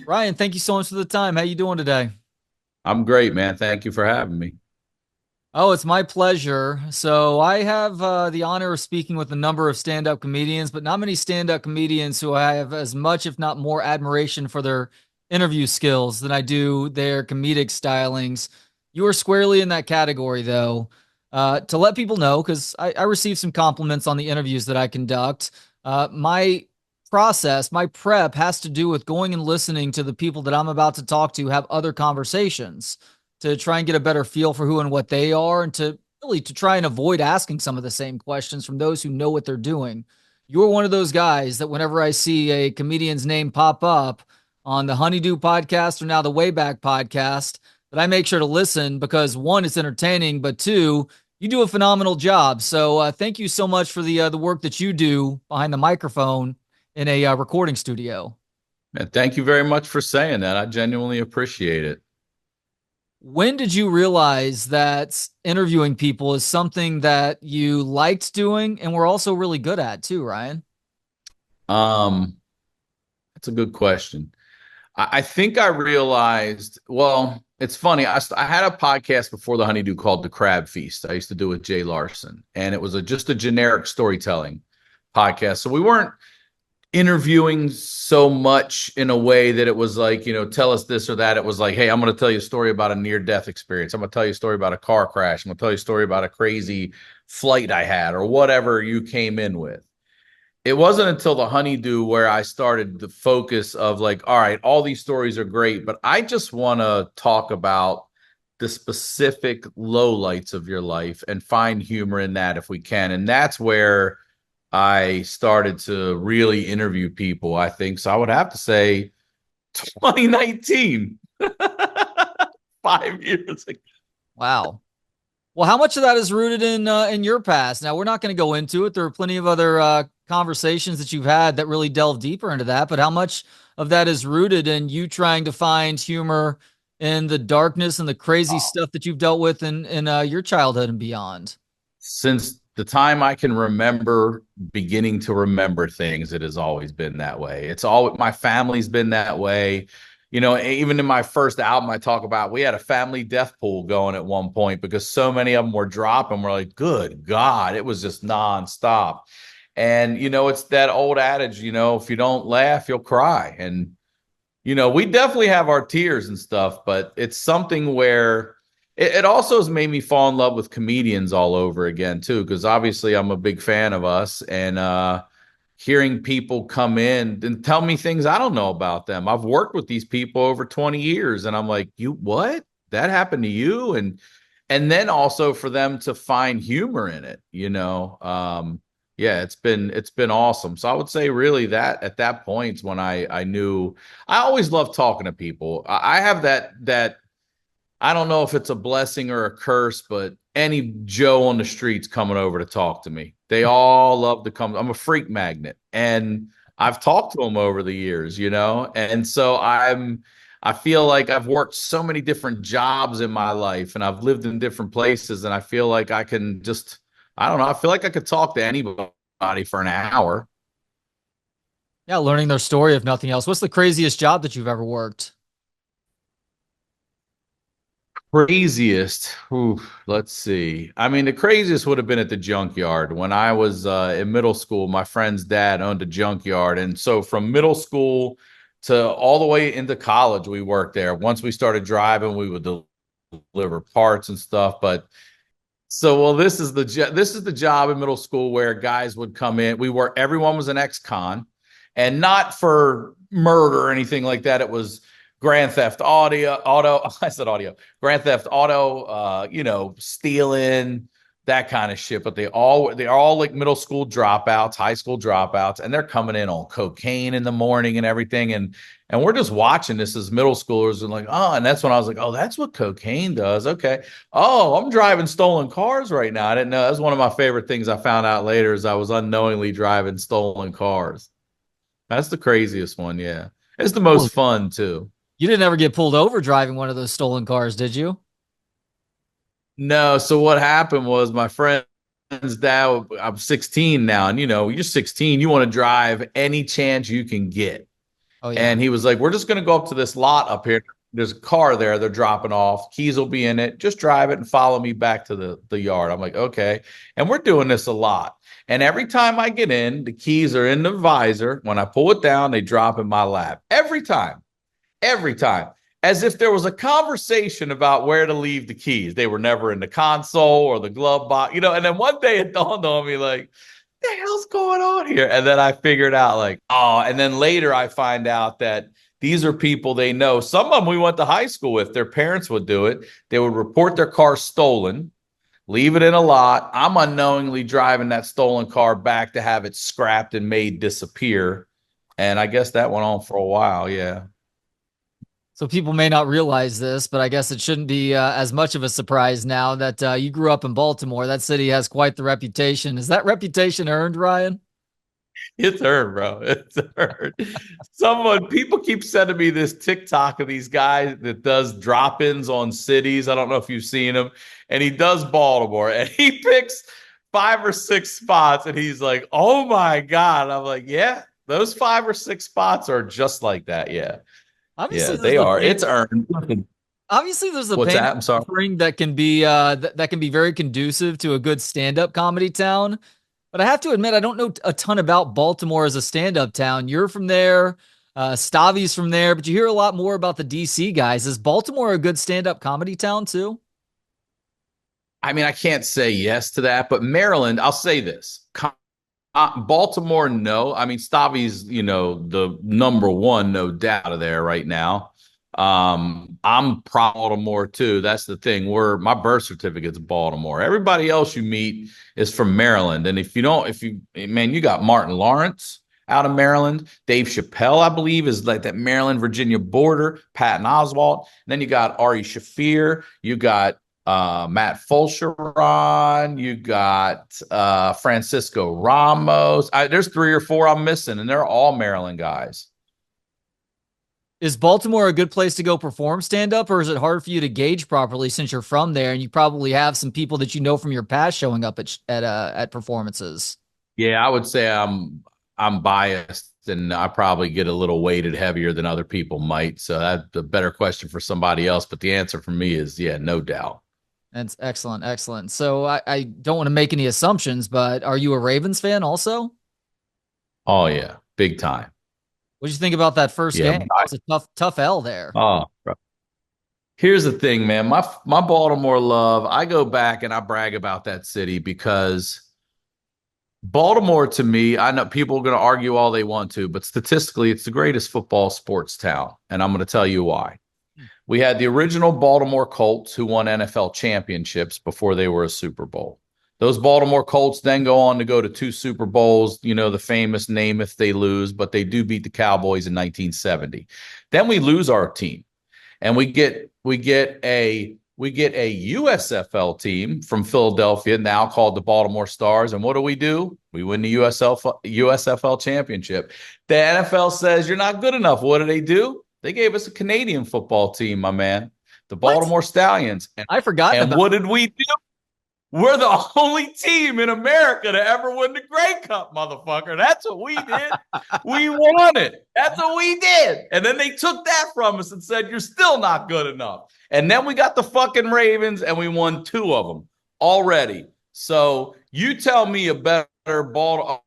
Ryan, thank you so much for the time. How you doing today? I'm great, man. Thank you for having me. Oh, it's my pleasure. So I have the honor of speaking with a number of stand-up comedians, but not many stand-up comedians who I have as much, if not more, admiration for their interview skills than I do their comedic stylings. You are squarely in that category, though. To let people know, because I receive some compliments on the interviews that I conduct. My process, my prep has to do with going and listening to the people that I'm about to talk to have other conversations to try and get a better feel for who and what they are and to really to try and avoid asking some of the same questions from those who know what they're doing. You're one of those guys that whenever I see a comedian's name pop up on the Honeydew podcast or now the Wayback podcast, that I make sure to listen because one, it's entertaining, but two, you do a phenomenal job. So thank you so much for the work that you do behind the microphone in a recording studio. And thank you very much for saying that. I genuinely appreciate it. When did you realize that interviewing people is something that you liked doing and were also really good at too, Ryan? Um, that's a good question. I think I realized, well, it's funny. I had a podcast before the Honeydew called The Crab Feast. I used to do with Jay Larson, and it was just a generic storytelling podcast. So we weren't interviewing so much in a way that it was like, tell us this or that. It was like, hey, I'm going to tell you a story about a near death experience. I'm going to tell you a story about a car crash. I'm going to tell you a story about a crazy flight I had or whatever you came in with. It wasn't until the Honeydew where I started the focus of like, all right, all these stories are great, but I just want to talk about the specific lowlights of your life and find humor in that if we can. And that's where I started to really interview people, I think. So I would have to say 2019, 5 years ago. Wow. Well, how much of that is rooted in your past? Now, we're not going to go into it. There are plenty of other conversations that you've had that really delve deeper into that. But how much of that is rooted in you trying to find humor in the darkness and the crazy stuff that you've dealt with in your childhood and beyond? Since the time I can remember beginning to remember things, it has always been that way. It's all my family's been that way. Even in my first album, I talk about we had a family death pool going at one point because so many of them were dropping. We're like, good God, it was just nonstop. And, it's that old adage, if you don't laugh, you'll cry. And, we definitely have our tears and stuff, but it's something where it also has made me fall in love with comedians all over again, too, because obviously I'm a big fan of us. And hearing people come in and tell me things I don't know about them. I've worked with these people over 20 years, and I'm like, you what? That happened to you? And then also for them to find humor in it. Yeah, it's been awesome. So I would say really that at that point when I knew I always love talking to people. I have that I don't know if it's a blessing or a curse, but any Joe on the streets coming over to talk to me, they all love to come. I'm a freak magnet, and I've talked to them over the years. And so I feel like I've worked so many different jobs in my life, and I've lived in different places, and I feel like I can just, I don't know, I feel like I could talk to anybody for an hour. Yeah, learning their story, if nothing else. What's the craziest job that you've ever worked? Craziest. Ooh, let's see. I mean, the craziest would have been at the junkyard. When I was in middle school, my friend's dad owned a junkyard. And so from middle school to all the way into college, we worked there. Once we started driving, we would deliver parts and stuff. But so, well, this is the job in middle school where guys would come in. Everyone was an ex-con, and not for murder or anything like that. It was grand theft auto. I said audio, grand theft auto. Stealing that kind of shit. But they're all like middle school dropouts, high school dropouts, and they're coming in on cocaine in the morning and everything. And we're just watching this as middle schoolers and like, oh, and that's when I was like, oh, that's what cocaine does. Okay. Oh, I'm driving stolen cars right now. I didn't know. That's one of my favorite things I found out later is I was unknowingly driving stolen cars. That's the craziest one. Yeah. It's the Well, most fun too. you didn't ever get pulled over driving one of those stolen cars, did you? No. So what happened was my friend's dad, I'm 16 now. And you're 16, you want to drive any chance you can get. Oh yeah. And he was like, we're just going to go up to this lot up here. There's a car there. They're dropping off. Keys will be in it. Just drive it and follow me back to the yard. I'm like, okay. And we're doing this a lot. And every time I get in, the keys are in the visor. When I pull it down, they drop in my lap. Every time, as if there was a conversation about where to leave the keys. They were never in the console or the glove box, you know. And then one day it dawned on me, like, the hell's going on here? And then I figured out, like, oh, and then later I find out that these are people they know. Some of them we went to high school with, their parents would do it. They would report their car stolen, leave it in a lot. I'm unknowingly driving that stolen car back to have it scrapped and made disappear. And I guess that went on for a while. Yeah. So people may not realize this, but I guess it shouldn't be as much of a surprise now that you grew up in Baltimore. That city has quite the reputation. Is that reputation earned, Ryan? It's earned, bro. It's earned. People keep sending me this TikTok of these guys that does drop-ins on cities. I don't know if you've seen him. And he does Baltimore and he picks 5 or 6 spots and he's like, oh my God. I'm like, yeah, those 5 or 6 spots are just like that. Yeah. Obviously, Yeah, there's they the are. pain. It's earned. Obviously, there's a What's pain that? I'm sorry. suffering that can be that can be very conducive to a good stand-up comedy town. But I have to admit, I don't know a ton about Baltimore as a stand-up town. You're from there, Stavi's from there, but you hear a lot more about the DC guys. Is Baltimore a good stand-up comedy town too? I mean, I can't say yes to that, but Maryland, I'll say this. Baltimore, no. I mean, Stavi's, the number one, no doubt of there right now. I'm proud of Baltimore too. That's the thing. My birth certificate's Baltimore. Everybody else you meet is from Maryland. And man, you got Martin Lawrence out of Maryland. Dave Chappelle, I believe, is like that Maryland, Virginia border. Patton Oswalt. And then you got Ari Shafir. You got Matt Fulcheron, you got Francisco Ramos. There's 3 or 4 I'm missing, and they're all Maryland guys. Is Baltimore a good place to go perform stand-up, or is it hard for you to gauge properly since you're from there and you probably have some people that you know from your past showing up at performances? Yeah, I would say I'm biased, and I probably get a little weighted heavier than other people might. So that's a better question for somebody else. But the answer for me is yeah, no doubt. That's excellent, excellent. So I don't want to make any assumptions, but are you a Ravens fan also? Oh yeah, big time. What did you think about that first Yeah. game? That was a tough L there. Oh, here's the thing, man. My Baltimore love. I go back and I brag about that city because Baltimore, to me, I know people are going to argue all they want to, but statistically, it's the greatest football sports town, and I'm going to tell you why. We had the original Baltimore Colts who won NFL championships before they were a Super Bowl. Those Baltimore Colts then go on to go to 2 Super Bowls, the famous name if they lose, but they do beat the Cowboys in 1970. Then we lose our team and we get a USFL team from Philadelphia now called the Baltimore Stars. And what do? We win the USFL championship. The NFL says you're not good enough. What do? They gave us a Canadian football team, my man, the What? Baltimore Stallions. I forgotten And about. what did we do? We're the only team in America to ever win the Grey Cup, motherfucker. That's what we did. We won it. That's what we did. And then they took that from us and said, you're still not good enough. And then we got the fucking Ravens and we won 2 of them already. So you tell me a better Baltimore.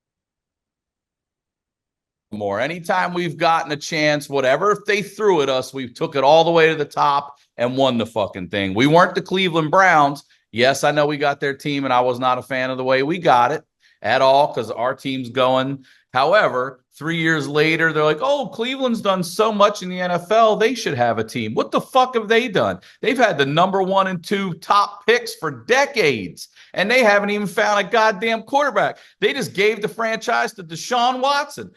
Anytime we've gotten a chance, whatever if they threw at us, we took it all the way to the top and won the fucking thing. We weren't the Cleveland Browns. Yes, I know we got their team, and I was not a fan of the way we got it at all because our team's going. However, 3 years later, they're like, oh, Cleveland's done so much in the NFL, they should have a team. What the fuck have they done? They've had the number 1 and 2 top picks for decades, and they haven't even found a goddamn quarterback. They just gave the franchise to Deshaun Watson.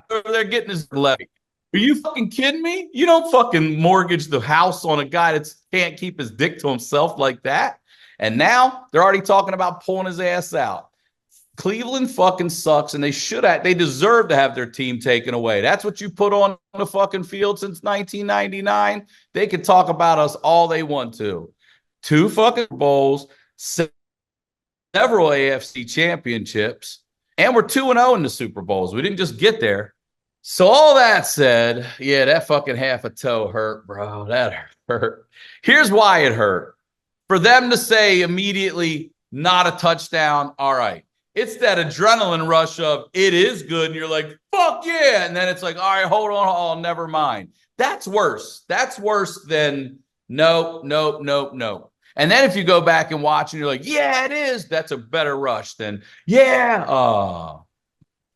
They're getting his levy. Are you fucking kidding me? You don't fucking mortgage the house on a guy that can't keep his dick to himself like that. And now they're already talking about pulling his ass out. Cleveland fucking sucks, and they deserve to have their team taken away. That's what you put on the fucking field since 1999. They can talk about us all they want to. 2 fucking bowls, several AFC championships, and we're 2-0 in the Super Bowls. We didn't just get there. So all that said, yeah, that fucking half a toe hurt, bro. That hurt. Here's why it hurt. For them to say immediately, not a touchdown. All right. It's that adrenaline rush of it is good. And you're like, fuck yeah. And then it's like, all right, hold on. Oh, never mind. That's worse. That's worse than nope, nope, nope, nope. And then if you go back and watch and you're like, yeah, it is, that's a better rush than, yeah. Oh,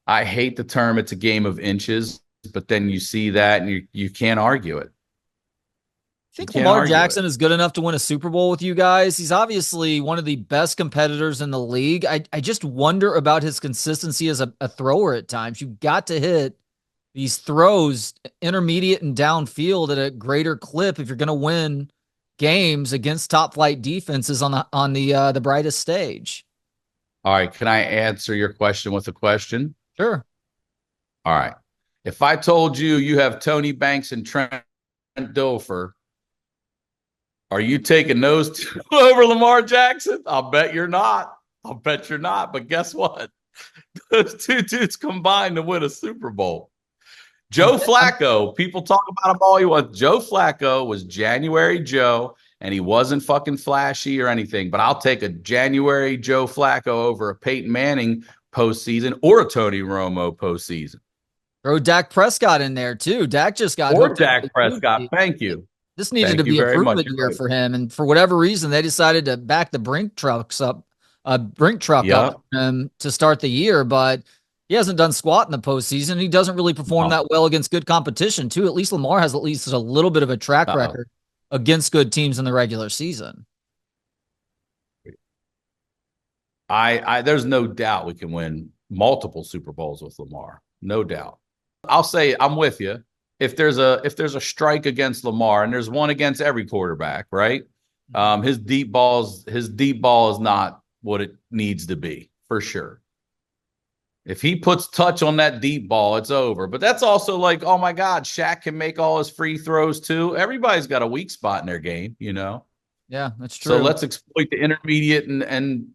I hate the term it's a game of inches, but then you see that and you can't argue it. I You think can't Lamar argue it. Jackson is good enough to win a Super Bowl with you guys. He's obviously one of the best competitors in the league. I just wonder about his consistency as a thrower at times. You got to hit these throws intermediate and downfield at a greater clip if you're going to win games against top flight defenses on the brightest stage. All right. Can I answer your question with a question? Sure. All right. If I told you you have Tony Banks and Trent Dilfer, are you taking those two over Lamar Jackson? I'll bet you're not. I'll bet you're not. But guess what? Those two dudes combined to win a Super Bowl. Joe Flacco, people talk about him all you want. Joe Flacco was January Joe, and he wasn't fucking flashy or anything. But I'll take a January Joe Flacco over a Peyton Manning postseason or a Tony Romo postseason. Throw Dak Prescott in there too. Dak just got Or hooked up. Dak Prescott. Thank you. This needed to Thank you be a very much. proven You're year right. for him, and for whatever reason, they decided to back the Brink truck up Yep. to start the year. But he hasn't done squat in the postseason. He doesn't really perform No. that well against good competition, too. At least Lamar has at least a little bit of a track Uh-oh. record against good teams in the regular season. I there's no doubt we can win multiple Super Bowls with Lamar. No doubt. I'll say I'm with you. If there's a strike against Lamar, and there's one against every quarterback, right? His deep ball is not what it needs to be, for sure. If he puts touch on that deep ball, it's over. But that's also like, oh my God, Shaq can make all his free throws too. Everybody's got a weak spot in their game, you know. Yeah, that's So true. let's exploit the intermediate and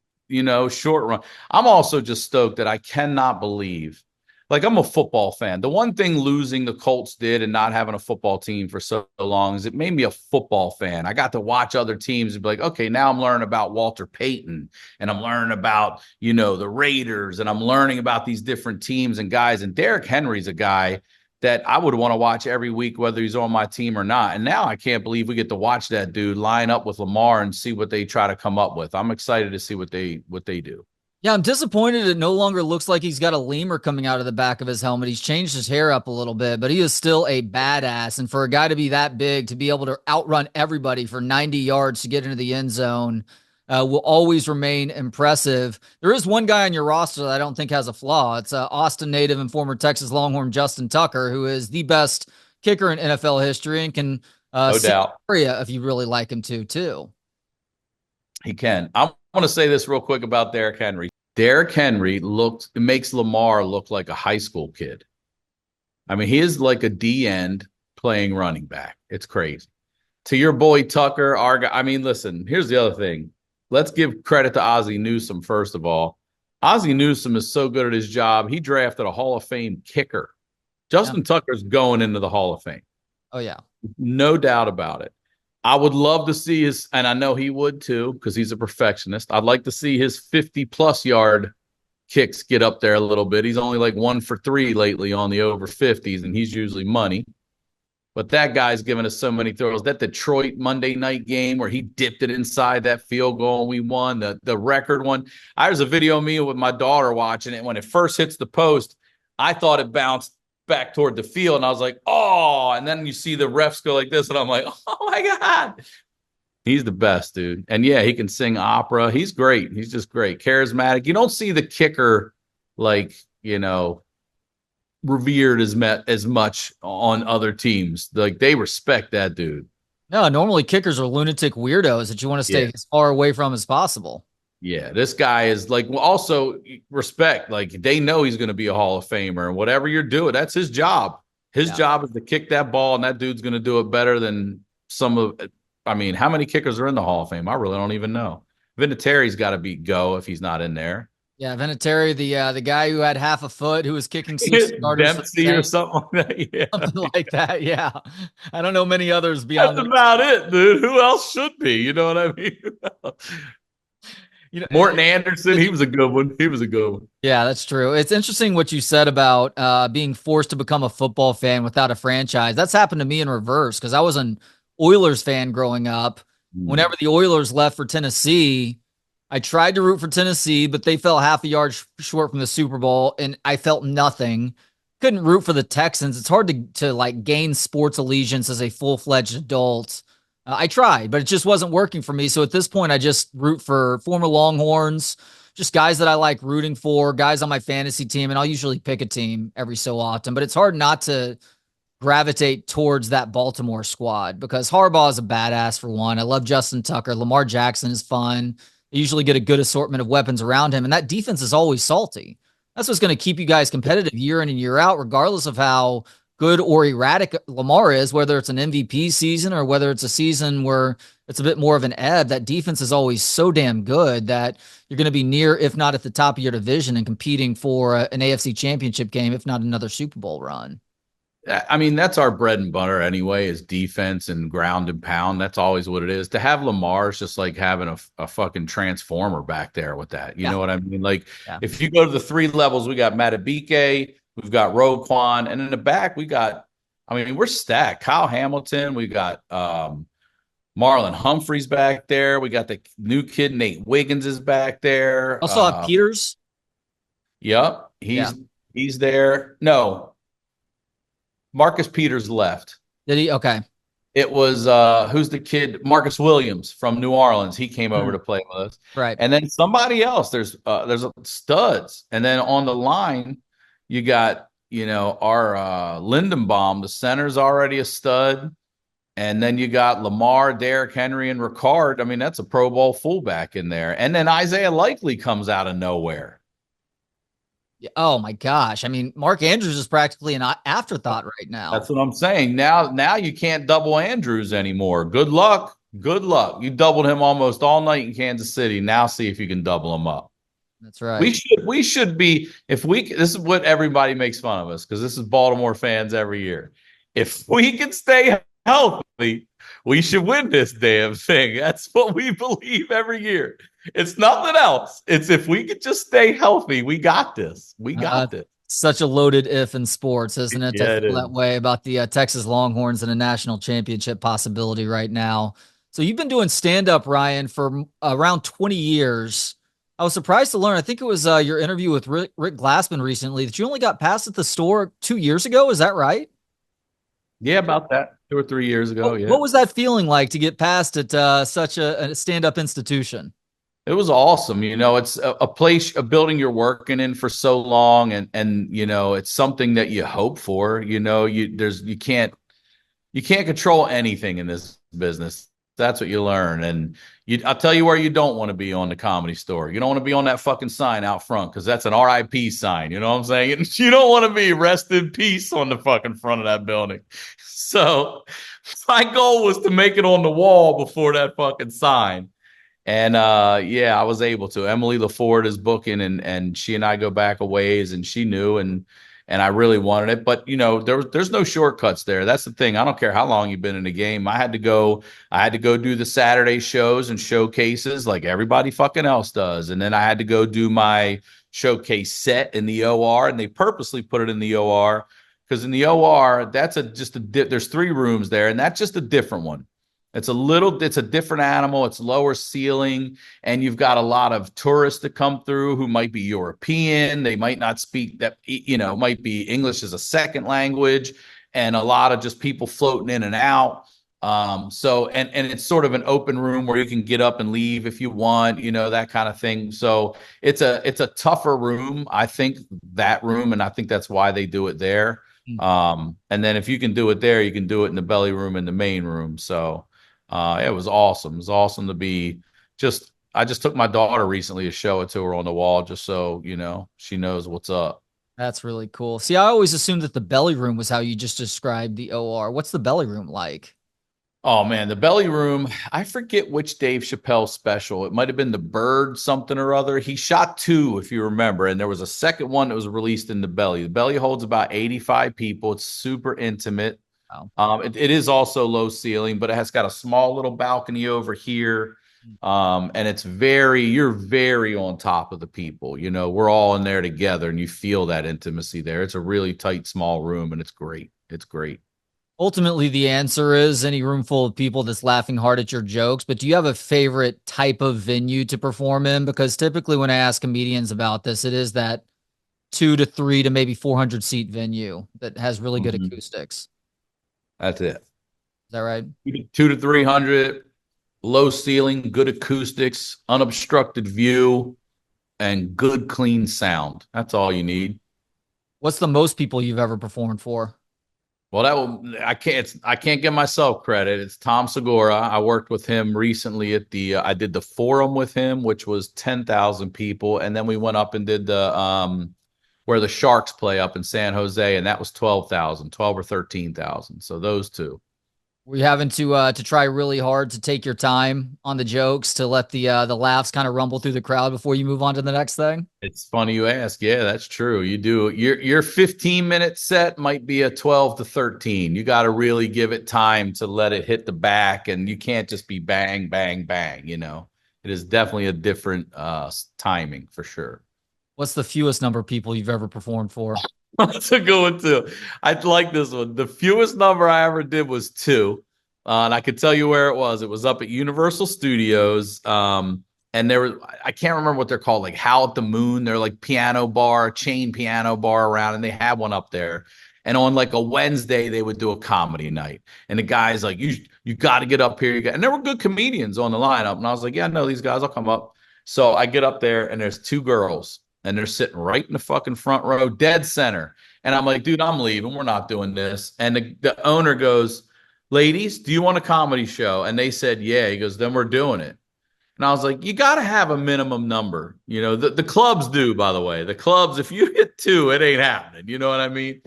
short run. I'm also just stoked that I cannot believe, like, I'm a football fan. The one thing losing the Colts did and not having a football team for so long is it made me a football fan. I got to watch other teams and be like, okay, now I'm learning about Walter Payton and I'm learning about, the Raiders, and I'm learning about these different teams and guys. And Derrick Henry's a guy that I would want to watch every week, whether he's on my team or not. And now I can't believe we get to watch that dude line up with Lamar and see what they try to come up with. I'm excited to see what they do. Yeah, I'm disappointed it no longer looks like he's got a lemur coming out of the back of his helmet. He's changed his hair up a little bit, but he is still a badass. And for a guy to be that big, to be able to outrun everybody for 90 yards to get into the end zone, will always remain impressive. There is one guy on your roster that I don't think has a flaw. It's Austin native and former Texas Longhorn Justin Tucker, who is the best kicker in NFL history and can No see doubt. the area if you really like him to, too. He can. I want to say this real quick about Derrick Henry. Derrick Henry makes Lamar look like a high school kid. I mean, he is like a D end playing running back. It's crazy. To your boy Tucker, our guy. I mean, listen, here's the other thing. Let's give credit to Ozzie Newsome, first of all. Ozzie Newsome is so good at his job. He drafted a Hall of Fame kicker. Yeah. Justin Tucker's going into the Hall of Fame. Oh, yeah. No doubt about it. I would love to see his, and I know he would too, because he's a perfectionist. I'd like to see his 50-plus yard kicks get up there a little bit. He's only like 1 for 3 lately on the over 50s, and he's usually money. But that guy's given us so many throws. That Detroit Monday night game where he dipped it inside that field goal and we won, the record one. There's a video of me with my daughter watching it. When it first hits the post, I thought it bounced back toward the field, and I was like, oh, and then you see the refs go like this, and I'm like, oh my God. He's the best, dude. And yeah, he can sing opera. He's great. He's just great. Charismatic. You don't see the kicker like, revered as much on other temes. Like, they respect that dude. No, normally kickers are lunatic weirdos that you want to stay Yeah. as far away from as possible. Yeah, this guy is like, well, also respect. Like, they know he's going to be a Hall of Famer, and whatever you're doing, that's his job. His job is to kick that ball, and that dude's going to do it better than some of. I mean, how many kickers are in the Hall of Fame? I really don't even know. Vinatieri's got to go if he's not in there. Yeah, Vinatieri, the guy who had half a foot who was kicking some starters for the Dempsey or Saints, something like that. something Yeah. like that. Yeah, I don't know many others beyond That's those about two. it, dude. Who else should be? You know what I mean? You know, Morton Anderson, it's he was a good one. He was a good one. Yeah, that's true. It's interesting what you said about being forced to become a football fan without a franchise. That's happened to me in reverse because I was an Oilers fan growing up. Mm. Whenever the Oilers left for Tennessee, I tried to root for Tennessee, but they fell half a yard short from the Super Bowl, and I felt nothing. Couldn't root for the Texans. It's hard to like gain sports allegiance as a full-fledged adult. I tried, but it just wasn't working for me. So at this point, I just root for former Longhorns, just guys that I like rooting for, guys on my fantasy team, and I'll usually pick a team every so often. But it's hard not to gravitate towards that Baltimore squad because Harbaugh is a badass for one. I love Justin Tucker. Lamar Jackson is fun. They usually get a good assortment of weapons around him, and that defense is always salty. That's what's going to keep you guys competitive year in and year out, regardless of how good or erratic Lamar is, whether it's an MVP season or whether it's a season where it's a bit more of an ebb. That defense is always so damn good that you're going to be near, if not at the top of your division, and competing for an AFC championship game, if not another Super Bowl run. I mean, that's our bread and butter anyway, is defense and ground and pound. That's always what it is. To have Lamar is just like having a fucking transformer back there with that. You Yeah. know what I mean? Like, Yeah. if you go to the three levels, we got Matabike, we've got Roquan, and in the back, I mean, we're stacked. Kyle Hamilton, we got Marlon Humphreys back there. We got the new kid, Nate Wiggins is back there. Also have Peters. Yep, Yeah. he's there. No, Marcus Peters left. Did he? Okay. It was who's the kid? Marcus Williams from New Orleans. He came over Mhm. to play with us. Right. And then somebody else. There's studs. And then on the line, you got, our Lindenbaum, the center's already a stud. And then you got Lamar, Derrick Henry, and Ricard. I mean, that's a Pro Bowl fullback in there. And then Isaiah Likely comes out of nowhere. Oh my gosh. I mean, Mark Andrews is practically an afterthought right That's now. what I'm saying. Now you can't double Andrews anymore. Good luck. Good luck. You doubled him almost all night in Kansas City. Now see if you can double him up. That's We right. should we should be if we this is what everybody makes fun of us because this is Baltimore fans every year. If we can stay healthy, we should win this damn thing. That's what we believe every year. It's nothing else. It's if we could just stay healthy, we got this. We Uh, got this. Such a loaded if in sports, isn't it? I Yeah, it feel is. that way about the Texas Longhorns and a national championship possibility right now. So you've been doing stand up, Ryan, for around 20 years. I was surprised to learn. I think it was your interview with Rick Glassman recently that you only got passed at the store 2 years ago. Is that right? Yeah, about that 2 or 3 years ago. What Yeah. was that feeling like to get passed at such a stand up institution? It was awesome. It's a place, a building you're working in for so long, and it's something that you hope for. You can't control anything in this business. That's what you learn. And I'll tell you where you don't want to be on the Comedy Store. You don't want to be on that fucking sign out front because that's an RIP sign. You know what I'm saying? You don't want to be rest in peace on the fucking front of that building. So my goal was to make it on the wall before that fucking sign. And yeah, I was able to. Emily LaFord is booking, and she and I go back a ways, and she knew, and I really wanted it. But there's no shortcuts there. That's the thing. I don't care how long you've been in the game. I had to go do the Saturday shows and showcases like everybody fucking else does. And then I had to go do my showcase set in the OR, and they purposely put it in the OR because in the OR, there's three rooms there, and that's just a different one. It's a different animal. It's lower ceiling, and you've got a lot of tourists that come through who might be European. They might not speak that, might be English as a second language, and a lot of just people floating in and out. And it's sort of an open room where you can get up and leave if you want, that kind of thing. So it's a tougher room, I think, that room, and I think that's why they do it there. And then if you can do it there, you can do it in the belly room in the main room. So it was awesome. It was awesome to be I just took my daughter recently to show it to her on the wall just so, she knows what's up. That's really cool. See, I always assumed that the belly room was how you just described the OR. What's the belly room like? Oh man, the belly room. I forget which Dave Chappelle special. It might have been the Bird something or other. He shot two, if you remember, and there was a second one that was released in the belly. The belly holds about 85 people. It's super intimate. Wow. It is also low ceiling, but it has got a small little balcony over here. And you're very on top of the people. You know, we're all in there together and you feel that intimacy there. It's a really tight, small room and it's great. It's great. Ultimately, the answer is any room full of people that's laughing hard at your jokes. But do you have a favorite type of venue to perform in? Because typically, when I ask comedians about this, it is that 2 to 3 to maybe 400 seat venue that has really good Mhm. acoustics. Is That's it. that right? Two to 300, low ceiling, good acoustics, unobstructed view, and good, clean sound. That's all you need. What's the most people you've ever performed for? Well, I can't give myself credit. It's Tom Segura. I worked with him recently at I did the forum with him, which was 10,000 people. And then we went up and did where the Sharks play up in San Jose, and that was 12,000, 12 or 13,000. So those two. Were you having to try really hard to take your time on the jokes to let the laughs kind of rumble through the crowd before you move on to the next thing? It's funny you ask. Yeah, that's true. You do. Your 15-minute set might be a 12 to 13. You got to really give it time to let it hit the back, and you can't just be bang, bang, bang, you know. It is definitely a different timing for sure. What's the fewest number of people you've ever performed for? That's a good one too. I like this one. The fewest number I ever did was two, and I could tell you where it was. It was up at Universal Studios, and there was I can't remember what they're called, like Howl at the Moon. They're like piano bar, chain piano bar around, and they had one up there. And on like a Wednesday, they would do a comedy night, and the guys like you got to get up here. And there were good comedians on the lineup, and I was like, yeah, I know these guys. I'll come up. So I get up there, and there's two girls and they're sitting right in the fucking front row, dead center. And I'm like, dude, I'm leaving. We're not doing this. And the owner goes, ladies, do you want a comedy show? And they said, yeah. He goes, then we're doing it. And I was like, you got to have a minimum number. You know, the clubs do, by the way. The clubs, if you hit two, it ain't happening. You know what I mean?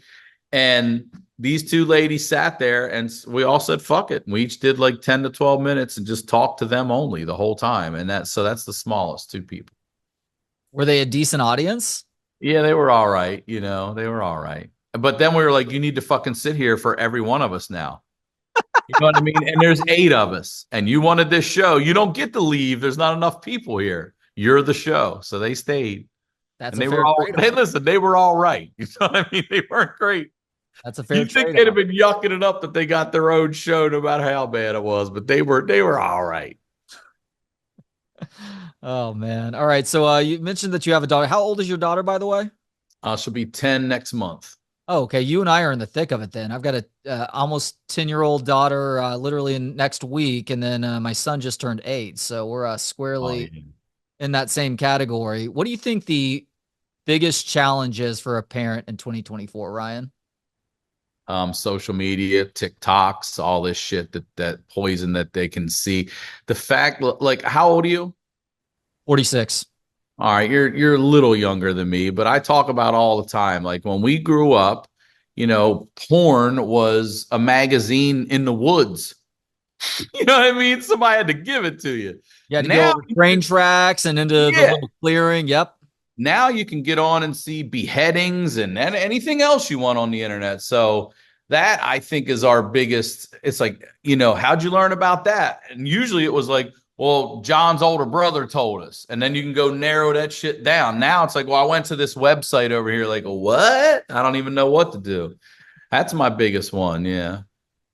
And these two ladies sat there and we all said, fuck it. And we each did like 10 to 12 minutes and just talked to them only the whole time. And that's the smallest two people. Were they a decent audience? Yeah, they were all right. You know, they were all right. But then we were like, you need to fucking sit here for every one of us now. You know what I mean? And there's eight of us, and you wanted this show. You don't get to leave. There's not enough people here. You're the show. So they stayed. That's And a they fair were all, trade-off. hey, listen, they were all right. You know what I mean? They weren't great. That's a fair You'd think they'd have trade-off. been yucking it up that they got their own show, no matter how bad it was, but they were all right. Oh man. All right. So you mentioned that you have a daughter. How old is your daughter, by the way? She'll be 10 next month. Oh, okay. You and I are in the thick of it then. I've got a almost 10-year-old daughter literally in next week, and then my son just turned 8. So we're Oh, squarely yeah. in that same category. What do you think the biggest challenge is for a parent in 2024, Ryan? Social media, TikToks, all this shit that poison that they can see. The fact, like, how old are you? 46. All right, you're a little younger than me, but I talk about all the time. Like when we grew up, you know, porn was a magazine in the woods. You know what I mean? Somebody had to give it to you. You had to go Now, over train tracks and into the yeah, little clearing. Yep. now you can get on and see beheadings and anything else you want on the internet. So that I think is our biggest. It's like, you know, how'd you learn about that? And usually it was like, well, John's older brother told us. And then you can go narrow that shit down. Now it's like, well, I went to this website over here. Like, what? I don't even know what to do. That's my biggest one. Yeah.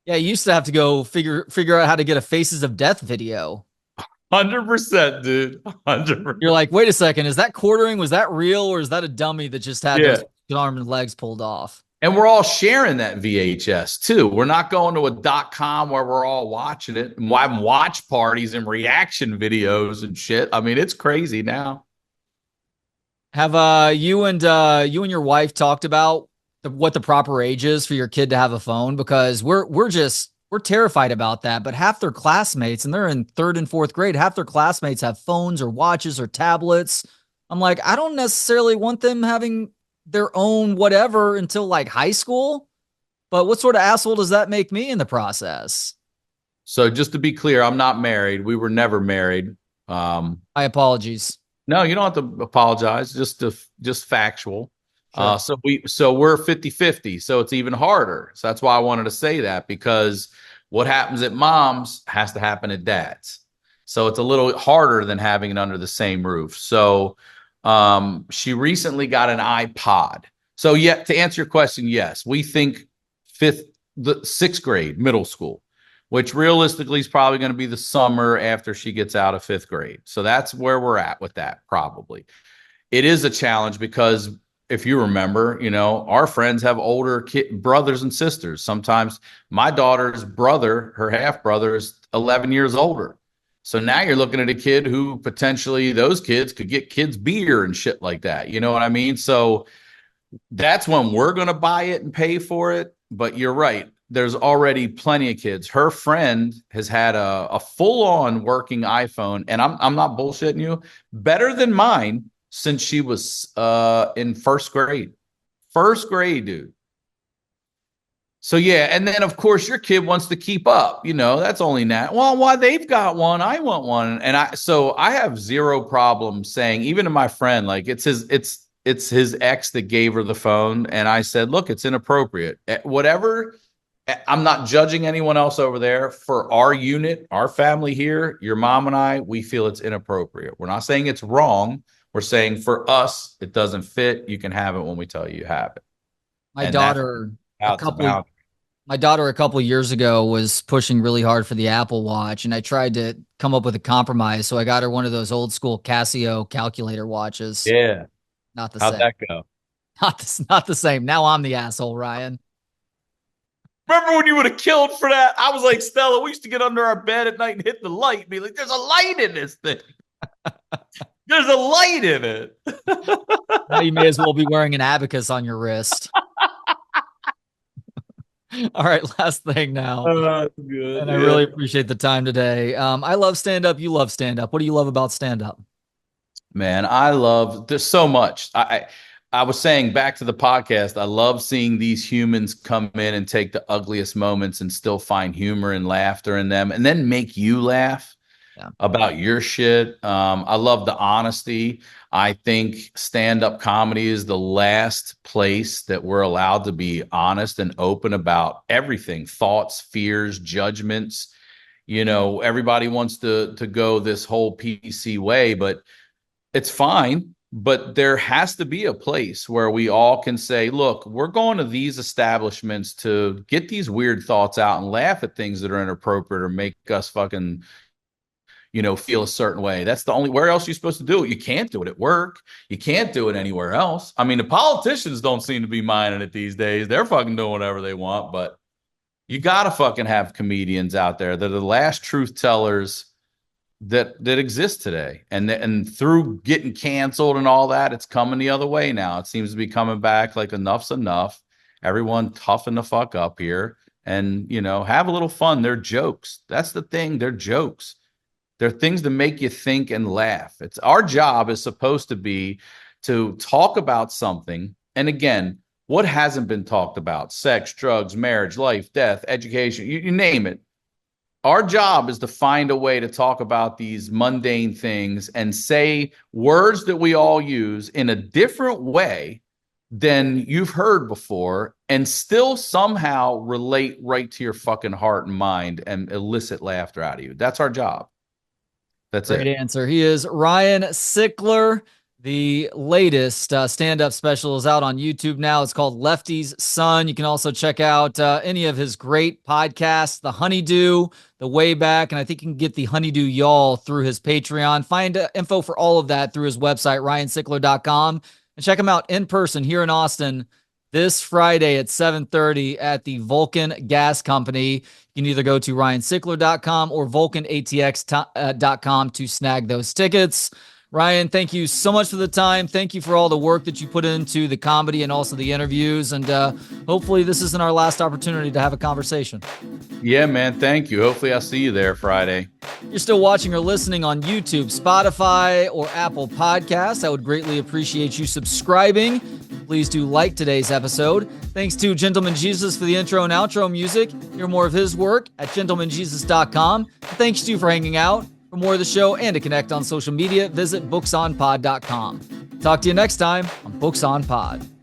Yeah, you used to have to go figure out how to get a Faces of Death video. 100%, dude. You're 100%. like, wait a second, is that quartering? Was that real, or is that a dummy that just had Yeah. those arms and legs pulled off? And we're all sharing that VHS too. We're not going to a .com where we're all watching it and having watch parties and reaction videos and shit. I mean, it's crazy now. Have you and your wife talked about what the proper age is for your kid to have a phone? Because we're terrified about that. But half their classmates, and they're in third and fourth grade, half their classmates have phones or watches or tablets. I'm like, I don't necessarily want them having their own whatever until like high school. But what sort of asshole does that make me in the process? So just to be clear, I'm not married. We were never married. My apologies. No, you don't have to apologize. Just factual. Sure. So we're 50-50. So it's even harder. So that's why I wanted to say that, because what happens at mom's has to happen at dad's. So it's a little harder than having it under the same roof. So she recently got an iPod. So yeah, to answer your question, yes, we think sixth grade, middle school, which realistically is probably going to be the summer after she gets out of fifth grade. So that's where we're at with that, probably. It is a challenge because if you remember, our friends have older brothers and sisters. Sometimes my daughter's brother, her half brother, is 11 years older. So now you're looking at a kid who potentially those kids could get kids beer and shit like that. You know what I mean? So that's when we're going to buy it and pay for it. But you're right. There's already plenty of kids. Her friend has had a full-on working iPhone, and I'm not bullshitting you, better than mine since she was in first grade. First grade, dude. So yeah, and then of course your kid wants to keep up. That's only that. Well, why they've got one, I want one, and I have zero problem saying, even to my friend, like it's his ex that gave her the phone, and I said, look, it's inappropriate. Whatever. I'm not judging anyone else over there. For our unit, our family here, your mom and I, we feel it's inappropriate. We're not saying it's wrong. We're saying for us, it doesn't fit. You can have it when we tell you have it. My And that's daughter a how it's couple about. my daughter a couple years ago was pushing really hard for the Apple Watch, and I tried to come up with a compromise. So I got her one of those old school Casio calculator watches. Yeah. Not the How'd same. that go? Not the same. Now I'm the asshole, Ryan. Remember when you would have killed for that? I was like, Stella, we used to get under our bed at night and hit the light and be like, there's a light in this thing. There's a light in it. Now you may as well be wearing an abacus on your wrist. All right, last thing now. That's good. And I Yeah. really appreciate the time today. I love stand up. You love stand up. What do you love about stand up? Man, I love there's so much. I was saying back to the podcast, I love seeing these humans come in and take the ugliest moments and still find humor and laughter in them and then make you laugh about your shit. I love the honesty. I think stand-up comedy is the last place that we're allowed to be honest and open about everything, thoughts, fears, judgments. Everybody wants to go this whole PC way, but it's fine. But there has to be a place where we all can say, look, we're going to these establishments to get these weird thoughts out and laugh at things that are inappropriate or make us fucking feel a certain way. That's the only, where else are you supposed to do it? You can't do it at work. You can't do it anywhere else. I mean, the politicians don't seem to be minding it these days. They're fucking doing whatever they want, but you got to fucking have comedians out there that are the last truth tellers that exist today. And through getting canceled and all that, it's coming the other way now. It seems to be coming back like enough's enough. Everyone toughen the fuck up here and, have a little fun. They're jokes. That's the thing. They're jokes. They're things to make you think and laugh. It's our job is supposed to be to talk about something. And again, what hasn't been talked about? Sex, drugs, marriage, life, death, education, you name it. Our job is to find a way to talk about these mundane things and say words that we all use in a different way than you've heard before and still somehow relate right to your fucking heart and mind and elicit laughter out of you. That's our job. That's Great it. answer. He is Ryan Sickler. The latest stand-up special is out on YouTube now. It's called Lefty's Son. You can also check out any of his great podcasts, The Honeydew, The Way Back, and I think you can get The Honeydew Y'all through his Patreon. Find info for all of that through his website, ryansickler.com, and check him out in person here in Austin this Friday at 7:30 at the Vulcan Gas Company. You can either go to ryansickler.com or vulcanatx.com to snag those tickets. Ryan, thank you so much for the time. Thank you for all the work that you put into the comedy and also the interviews. And hopefully this isn't our last opportunity to have a conversation. Yeah, man. Thank you. Hopefully I'll see you there Friday. You're still watching or listening on YouTube, Spotify, or Apple Podcasts. I would greatly appreciate you subscribing. please do like today's episode. Thanks to Gentleman Jesus for the intro and outro music. Hear more of his work at gentlemanjesus.com. Thanks to you for hanging out. For more of the show and to connect on social media, visit booksonpod.com. Talk to you next time on Books on Pod.